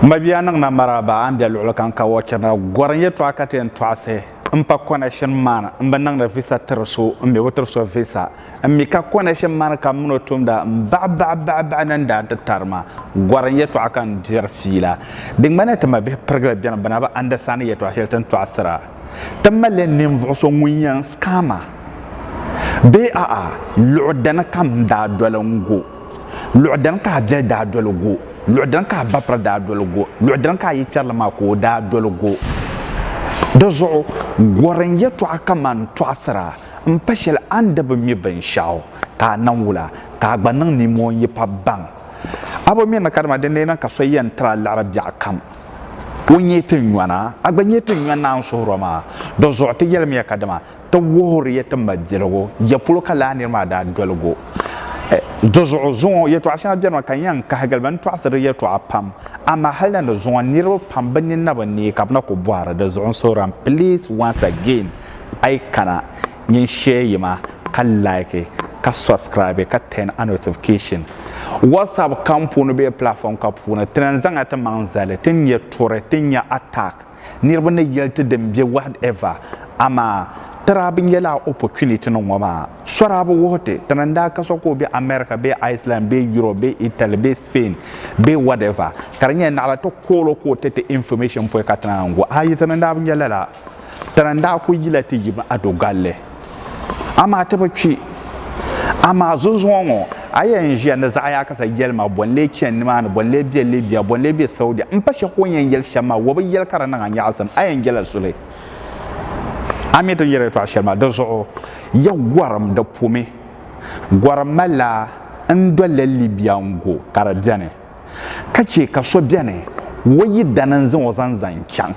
Mabiana na maraba ambia lolo kan ka wachana gwaranye to akate en twase mpa connection man mba nang na visa terso mbe woterso visa mmi ka connection man ka muno tumda ba nanda tarma gwaranye to akan dir fila ding manata mabe perga biana bana ba understand ye to ashelten to asra tamalle nim voso munyan skama be lu'dan kam da dolango lu'dan ka je da dolango lu'dan ka bapra da dolgo lu'dan ka yikar ma ko da dolgo dozo goren yeto akaman to asra mpashel anda ba mi ban shaw ka nan wula ka gbanan ni mo yi pa bang abo mi na karma den na ka soyen tra l'arabia kam wonye tinwana agbanye tinwana an so roma dozo te yelmi yakadama to wori yeto majiro ya pulo kala ni ma da dolgo dozo zon yeto ashana bian kan yan ka hagal ban to asir yeto apam ama halan do zon niro pam banin na bani kapna ko boara da zon soran please once again ai kana yin share yima kan like ka subscribe ka turn on notification WhatsApp kampu no be platform kampu na transanga ta manzale tin ye tore tin ya attack nirba ne yelte dem be whatever ama tarabin yala opportunity no ngoma sorabu wote tananda kaso ko be America be Iceland be Europe be Italy be Spain be whatever karanya na ala to kolo ko tete information po katana ngo ayi tananda bin yala tananda ko yilati yiba adogalle ama tabaci ama zuzwongo ayen je na za ya kasa yelma bonle chen ma na bonle bi Libya bonle bi Saudi in fashe ko yen yel shama wo be yel karana nga yasan ayen yel sule ami to yere to ashelma dozo ya gwaram da pume gwaram mala ndole Libya ngo karabiane kace kaso biane woyi danan zan wazan zancan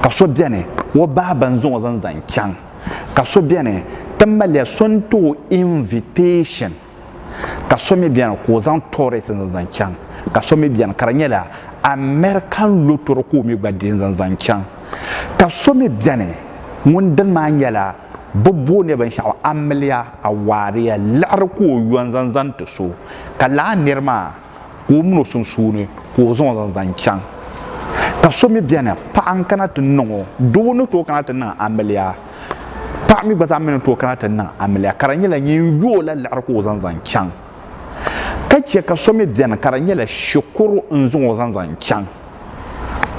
kaso biane wo baban zan wazan zancan kaso biane tamale sonto invitation kaso me biane ko zan tore san zancan kaso me biane karanyela American lotoro ko mi gbadin zan zancan kaso me biane mun dan ma yala babbo ne ban sha'awa amliya a wariya lar ko yuwan zanzan ta so kala nirma ko mun sun sune ko zon zanzan can ka so mi biana pa an kana tun no do no to kana tun amliya pa mi ba zamin to kana tun amliya karanya la yin yo la lar ko zanzan can kace ka so mi biana karanya la shukuru in zon zanzan can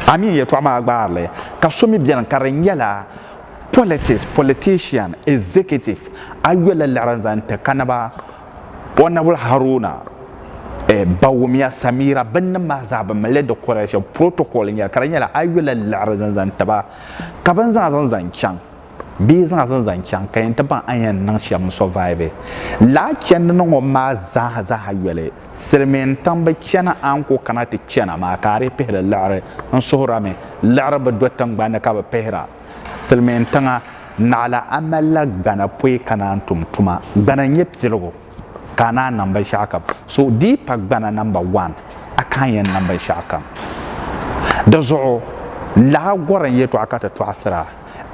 amin ya to ma gbarle ka so mi biana karanya la politician executive ayola laranzante kanaba honorable Haruna bawumia Samira banna mazaba male de correction protocol ya karanya ayola laranzante ba kaban zan chan bi zan chan kayan taban ayan nan sham survive la chen no ma za hayole selmen tamba chana anko kanati chana ma kare pehla lare an sohrame laraba dotan bana ka ba pehra selmen tanga nala amala gana pui kana tumtuma gana nyepsilogo kana number shakam so deepak gana number 1 akayen number shakam dazo la goran yeto akata to asra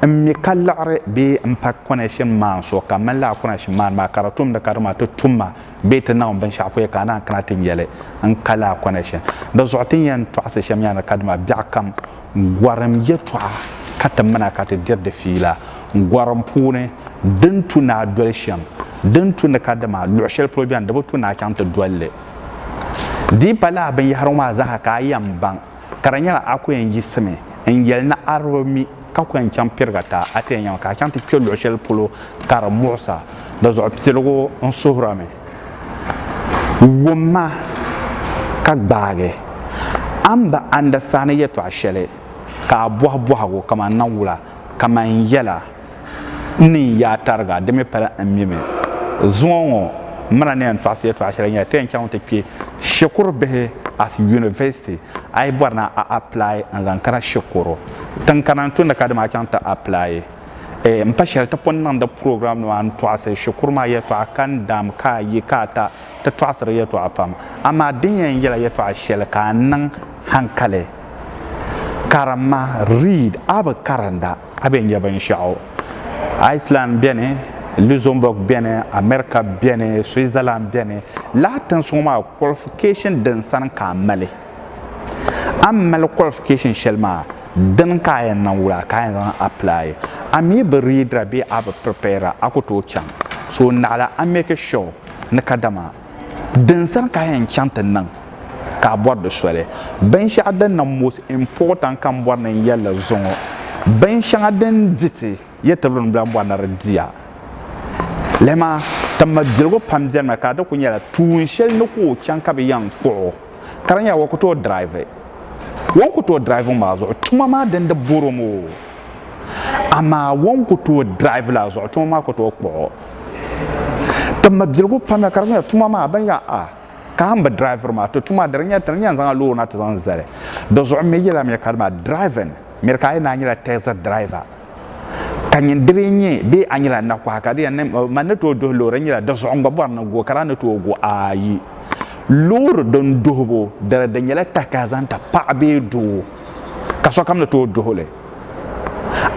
mi kallare be impact connection man so kamala connection man ma karatum da karma to tumma be ta nan ban shafu kana kana tin yele an kala connection dazo tin yan to asa shamyana kadma biakam goram yeto kata mana kata dirde fila gwaram pune dentu na dolsham dentu na kadama loshel probian da butu na kanta dolle di bala ban yaruma za ka yamban karanya akuyen yisme en yelna arwami ka kwen champirgata atenya ka kanta pyo loshel polo kar musa da zo psilogo on sohrame wumma ka baage amba anda sana yeto ashele ka bohago kama nawula kama yela ni ya targa de me pala amime zongo mana ne antasi to ashira nya ten county ki shukuru be as university ay borna a apply an zankara shukuru tan kanantun da kadama kanta apply mpashel ta ponnan da program no an to ase shukuru ma ya to akan dam ka yi kata ta to asira ya to apam amma din yan yela ya to ashel ka nan hankale karama read aba karanda aben yaban sha'o Iceland biene Luxembourg biene America biene Switzerland biene la tan soma qualification dan san kamale am mal qualification shelma dan kayan nan wura kayan zan apply ami be readra be ab prepare akoto chan so nala am make sure na kadama dan san kayan chantan nan ka bor de sole ben sha dan nan most important kan bor nan yalla zongo ben sha dan diti yetabun blan bor na dia lema tamma jirgo pamjen ma ka da kunya tuun shel no ko chan ka be yang ko karanya wakoto drive wonku to drive ma zo tuma ma den da boromo ama wonku to drive la zo tuma ma ko to ko tamma jirgo pamya karanya tuma ma banya a ka hamba driver ma to tuma daranya taranya zanga lo na to zan zare do zo me yela me kalma driving me ka ina nyila tesa driver kanyin direnye be anyila na kwa ka de man to do lo ranya do zo ngba bor na go karana to go ayi lor don dobo dara danyala takazanta pabe do kaso kamna to dohole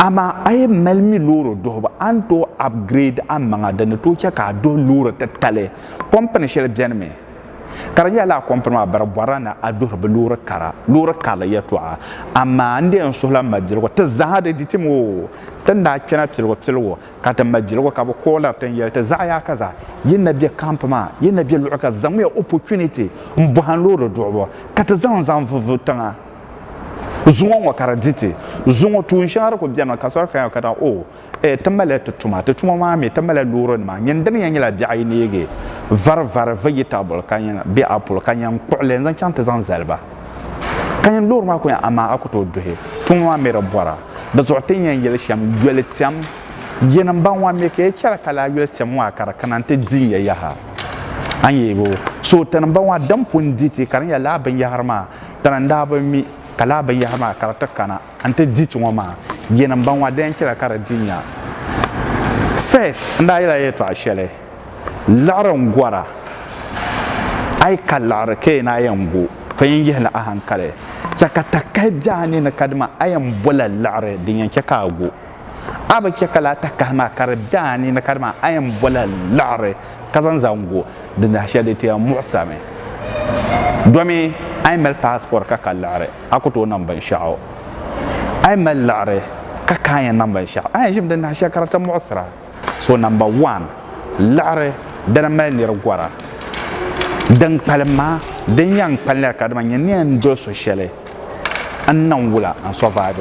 ama ay melmi loro dobo anto upgrade amanga dan to ka do loro tatale company shel bienme karanya la company bar borana ador be loro kala yatwa ama ande en sohla majiro ta zahade ditimo tanda kena pilgo kata majiro ka bo kola tan yelta zaya kaza yinna bi campement yinna bi luka zamu ya opportunity mbuhan loro dobo kata zan vutanga zungo karaditi zungo tu shara ko biana kasor ka kata o tamale tuma ma me tamale loro ma nyendan yanyala bi aynege var vegetable kanya bi apple kanya qole zan chanta zan zalba kanya loro ma ko ama akoto dohe tuma me rabora da zotin yanyala sham gweletiam yenan ban wa me ke chara kala gweletiam wa kara kanante dinya yaha anyego so tan ban wa dam punditi kanya la ban yaharma tan da ba mi kala ba yahma karata kana ante ditu ngoma yenan ban wa den kila kara dinya first nda ila yeto ashele laron gwara ai kallar ke na yango fayin yihla a hankale saka takajani na kadma ayan bola lare dinyan ka go aba ke kala takama karjani na kadma ayan bola lare kazan zango dinda shade te mu'same domi ay mel passport ka kalare akuto number shao ay mel lare ka kayan number shao ay jim den hasha karata mu'sra so number 1 lare dana mel ni gwara dan palma den yang palya kadma nyen do so shele annan wula an survive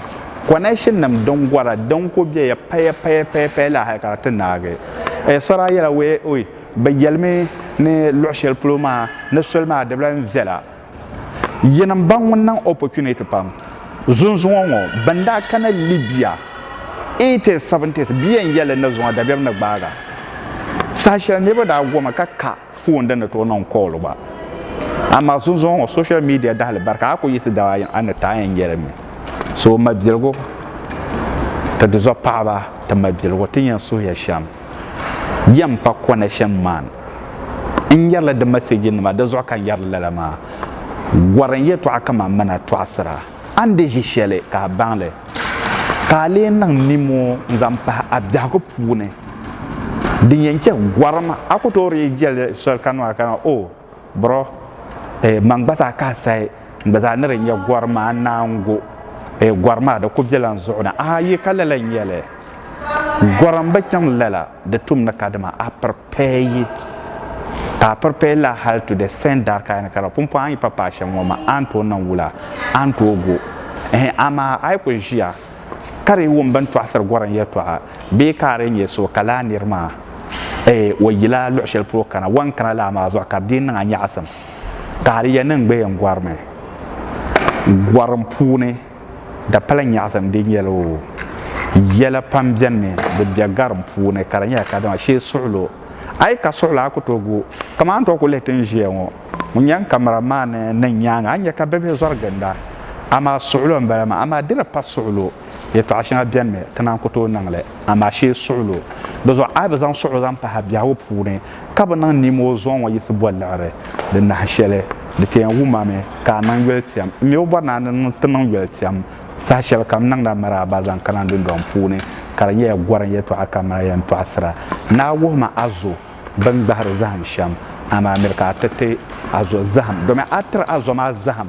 connection nam don gwara don ko biya pay la ha karata nage e sora yala we oy ba yelme ne lochel ploma ne seulement de bla vela yenam ban wannan opportunity pam zunzunwo banda kana libya 80s 70s biyan yele na zuwa da biyam na gbaga sasha ne ba da goma ka phone da na to non call ba amma zunzunwo social media da barka ko yiti da an ta yan yelme so mabjelgo ta do paba ta mabjelgo tin so ya sham yam pa connection man in yalla da message ma da zo kan yalla lama gwaran yeto akama mana to asra ande jishele ka banle ka le nan nimo zampa abjago pune din yanke gwarma akotori jele sol kanwa kana o bro mangbata ka sai ngbaza nare nya gwarma nango gwarma da kubjelan zuuna yi kalalan yele gwaran bakan lala da tum na kadama a prepare ka prepare la hal to the sender ka kara pumpa an papa shamoma anto nan wula anto go ama ay ko jia kare won ban to asar gwaran yeto be kare nye so kala nirma wayila lu'shal pro kana wan kana la ma zo ka din nga nyasam kare ya nan be en gwarme gwaran pune da palan nyasam din yelo yela pam bianne de biagaram pune karanya kadama she sulo ay ka sulo ko togo kama to ko leten jewo munyan cameraman nan nyanga anya ka bebe zorganda ama sulo mbalama ama dira pa sulo ya ta ashan bianne tanan ko to nangle ama she sulo dozo abazan sulo zan pa biawo pune ka banan ni mo zon wa yisu bolare de na shele de ten wumame ka nan weltiam mi obana nan tanan weltiam sashal kam nang da mara bazan kanan dun don fune karanye gwaran yeto akamara yan to asra na woma azo ban bahar zaham sham ama amerika tate azo zaham do me atra azo ma zaham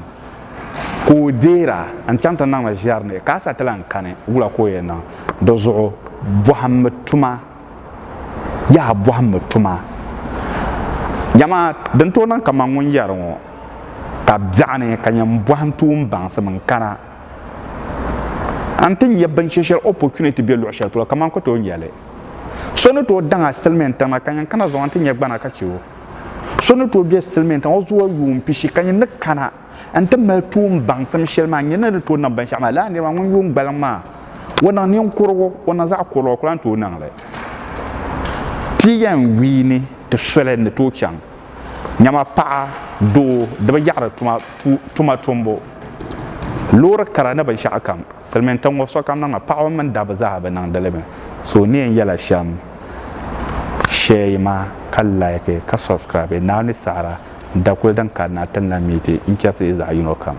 ko deera an chanta nang la jarne ka sa tala kane wula ko yena do zo boham tuma ya boham tuma jama dan to nan kama ngun yar ngo ka bjane ka nyam boham tum bang sam kana antin yabban sheshel opportunity bi lo shel to kama ko to nyale sono to danga selmen tan kan kana zo antin yagbana ka ciwo sono to bi selmen tan ozo yum pishi kan ne kana antin mal tum bang sam shel ma nyana to nan ban shama la ne ma ngun yum balma wana ni kurgo wana za kurgo kran to nan le ti yan wini to solen ne to kyang nyama pa do de ba yara tuma tumbo lor karana ban sha kam selmen tan wo so kam nan pa man da ba za ba nan dalebe so ne yala sham sheyma kala yake ka subscribe na ni sara da ko dan kana tan na miti in kya sai za yuno kam